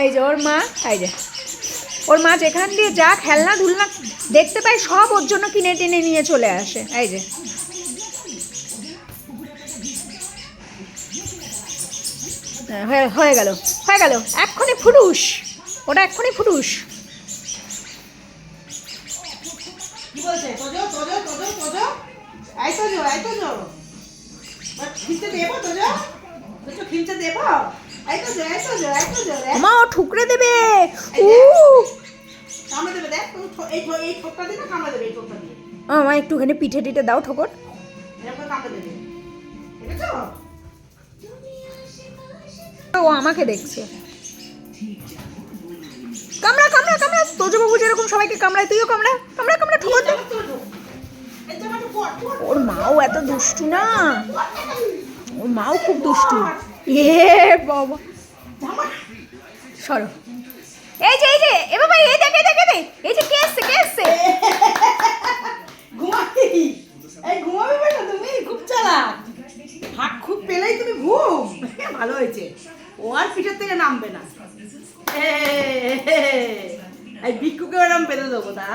এই যে ওর মা, এই যে ওর মা যেখান দিয়ে যা খেলনা ধুলনা দেখতে পায় সব ওর জন্য কিনে টেনে নিয়ে চলে আসে। এই যে হয়ে গেল হয়ে গেল, এক্ষুনি ফুটুস, ওটা এক্ষুনি ফুটুস। কি বলছে তোজো তোজো তোজো তোজো আই তোজো আই তোজো খিলতে দেবো তোজো তোজো খিলতে দেবো I Tojo I Tojo I Tojo মা ও ঠুকরে দেবে। কামড়ে দেবে, দেখ এই ঠোকটা দিয়ে না কামড়ে দেবে, এই ঠোকটা দিয়ে মা একটুখানি পিঠে টিঠে দাও ঠোকর। এরকম কামড়ে দেবে, দেখেছো? ও আমাকে দেখছে। কামড়া কামড়া কামড়া, তোজো বাবু যেরকম সবাইকে কামড়ায় তুইও কামড়া কামড়া কামড়া ঠোকর দে। ওর মাও এত দুষ্টু না, ওর মাও খুব দুষ্টু। বাবা সরো। এই যে এ বাবা, এই দেখে দেখে দে, এই যে কে এসছে কে এসছে। ঘুমাবে বেটা, তুমি খুব চালাক, হাত খুব পেলেই তুমি ঘুম। ভালো হয়েছে, ও আর পিঠের থেকে নামবে না। এই বিক্কুকে ওরম বেঁধে দেবো না,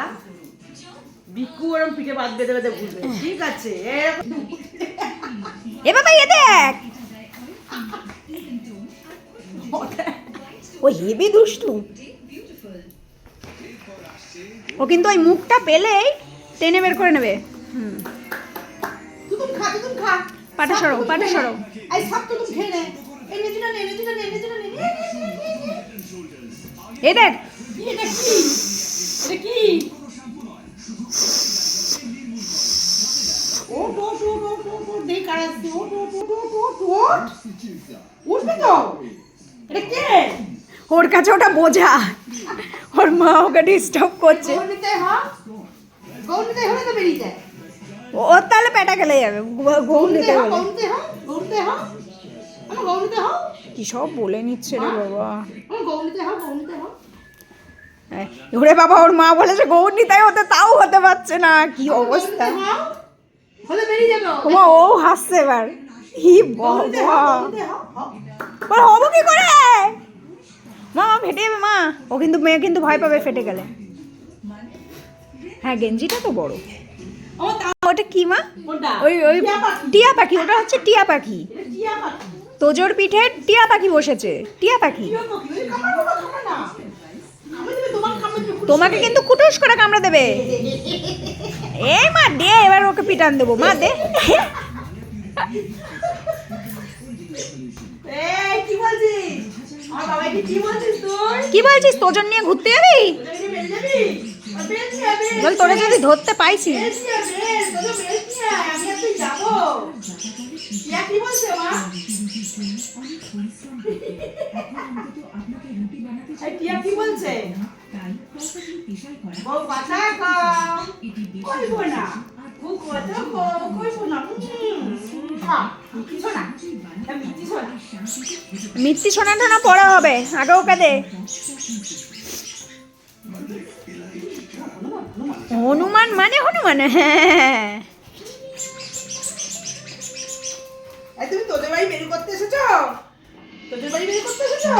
বিক্কু ওরম পিঠে বাদ বেঁধে বেঁধে ঘুরবে, ঠিক আছে? এ বাবা এ দেখ, ও হেবি দুষ্টু। ও কিন্তু ওই মুখটা পেলেই টেনে বের করে নেবে। তুই খা, তুই খা, পাটা সরো পাটা সরো। এই সব তুই খেয়ে নে, এই নেজুনা নে নেজুনা নে নেজুনা নে। এই দেখ এটা কি, এটা কি? ও টো টো টো টো টো দেখ আর আসছে, ও টো টো টো টো টো উঠবে তো। এটা কে? ওর কাছে ওটা বোঝা, ওর মা ওকে ডিস্টার্ব করছে। গৌরীতে হ্যাঁ, গৌরীতে হলে তো বেরিয়ে যায়। ও তাহলে পেটা খেলে যাবে গৌরীতে হলে। গৌরীতে হ্যাঁ, গৌরীতে হ্যাঁ, আমার গৌরীতে হ্যাঁ, কি সব বলে নিচ্ছে রে বাবা। আমার গৌরীতে হ্যাঁ, গৌরীতে হ্যাঁ। ওরে বাবা, ওর মা বলেছে গৌরীতাই হতে, তাও হতে পারছে না, কি অবস্থা। হলে বেরিয়ে যাবে। ওমা ও হাসছে এবার, হি বাবা হবো কি করে। মা ফেটে যাবে মা, ও কিন্তু মেয়ে কিন্তু ভয় পাবে ফেটে গেলে। হ্যাঁ গেঞ্জিটা তো বড়। ওটা কি মা? ওই ওই টিয়া পাখি, ওটা হচ্ছে টিয়া পাখি। তোজোর পিঠে টিয়া পাখি বসেছে, টিয়া পাখি। তোমাকে কিন্তু কুটুস করে কামড়ে দেবে। এই মা দে, এবার ওকে পিটান দেবো, মা দে। কি বলছিস, তোজন নিয়ে ঘুরতে যাবি? বল তোরা যদি ধরতে পাইছি। কি বলছে? মিথ্যি সোনা টোনা পড়া হবে, আগে ওকে দে। হনুমান মানে হনুমান, হ্যাঁ। তুমি তোদের বাড়ি বের করতে এসেছো? তোদের বাড়ি বের করতে এসেছো?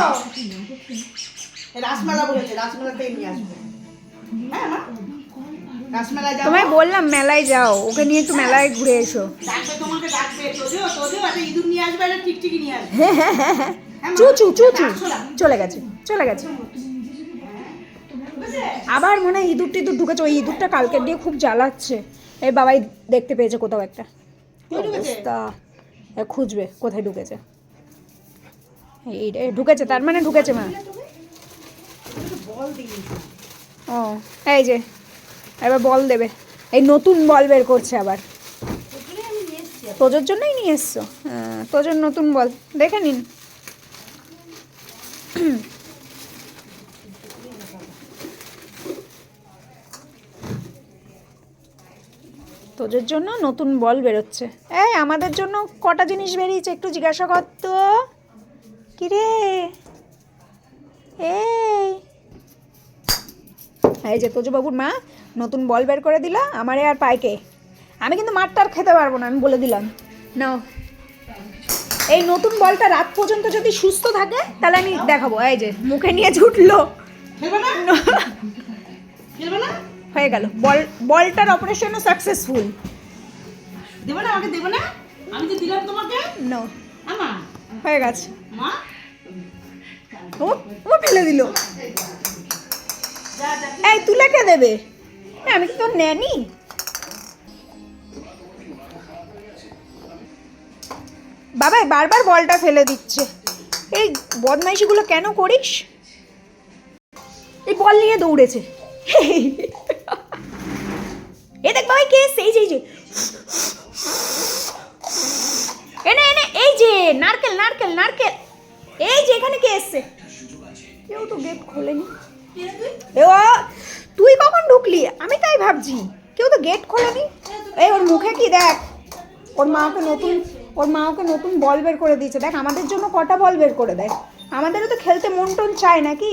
রাসমেলা বলেছে, রাসমেলাতেই নিয়ে আসবে। হ্যাঁ মা, রাসমেলায় যাও। তোমায় বললাম মেলায় যাও, ওকে নিয়ে একটু মেলায় ঘুরে এসো। ডাকবে, তোমাকে ডাকবে। তোজো তোজো একটা ইঁদুর নিয়ে আসবে, একটা টিকটিকি নিয়ে আসবে। চু চু চু চু, চলে গেছে চলে গেছে। আবার মনে হয় ইঁদুর টিঁদুর ঢুকেছে, ওই ইঁদুরটা কালকের দিয়ে খুব জ্বালাচ্ছে। এই বাবাই দেখতে পেয়েছে কোথাও একটা অবস্থা, খুঁজবে কোথায় ঢুকেছে। এই ঢুকেছে, তার মানে ঢুকেছে মা। ও এই যে এবার বল দেবে, এই নতুন বল বের করছে আবার। তোজোর জন্যই নিয়ে এসছো? হ্যাঁ, তোজোর নতুন বল, দেখে নিন। তোজোর জন্য নতুন বল বেরোচ্ছে। এই আমাদের জন্য কটা জিনিস বেরিয়েছে একটু জিজ্ঞাসা কর তো। কিরে এই যে তোজো বাবুর মা নতুন বল বের করে দিল আমারে আর পাইকে। আমি কিন্তু মারটার খেতে পারবো না, আমি বলে দিলাম। নাও এই নতুন বলটা রাত পর্যন্ত যদি সুস্থ থাকে তাহলে আমি দেখাবো। এই যে মুখে নিয়ে ছুটলো। খেলবে না খেলবে না হয়ে গেল, বলটার অপারেশনও সাকসেসফুল। দেবে না আমাকে, দেবে না? আমি যে দিলাম তোমাকে। নো, আমা হয়ে গেছে। মা ও ও ফেলে দিল। যা যা এই তুলে কে দেবে? আমি কি তোর নেনি? বাবাই বারবার বলটা ফেলে দিচ্ছে। এই বদমাইশিগুলো কেন করিস? এই বল নিয়ে দৌড়েছে। এ দেখ বাবাই কে এসছে, এই যে এই যে এনে এনে, এই যে নারকেল নারকেল নারকেল, এই যে এখানে কে এসছে? কেউ তো গেট খোলেনি। এ ও, তুই কখন ঢুকলি? আমি তাই ভাবছি, কেউ তো গেট খোলেনি। এই ওর মুখে কি দেখ, ওর মা ওকে নতুন বল বের করে দিয়েছে। দেখ আমাদের জন্য কটা বল বের করে দেয়। আমাদেরও তো খেলতে মন টন চায় নাকি?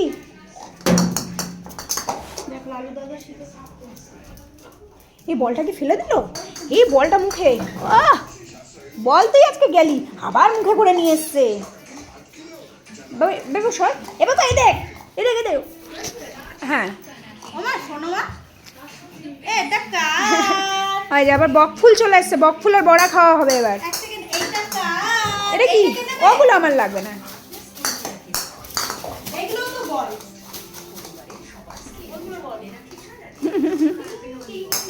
এই বলটা কি ফেলে দিল? এই বলটা মুখে, আহ বল তুই আজকে গেলি, আবার মুখে করে নিয়ে এসছে। বেবু সর, এবার তো এই দেখ এই দেখ এই দেখ। হ্যাঁ ওমা শোনো মা, এটা কার? এই যে আবার বক ফুল চলে এসছে, বক ফুলের বড়া খাওয়া হবে এবার। এক সেকেন্ড, এইটা কার? এটা কি? ওগুলো আমার লাগবে না। এগুলো তো বল, ওগুলো বল।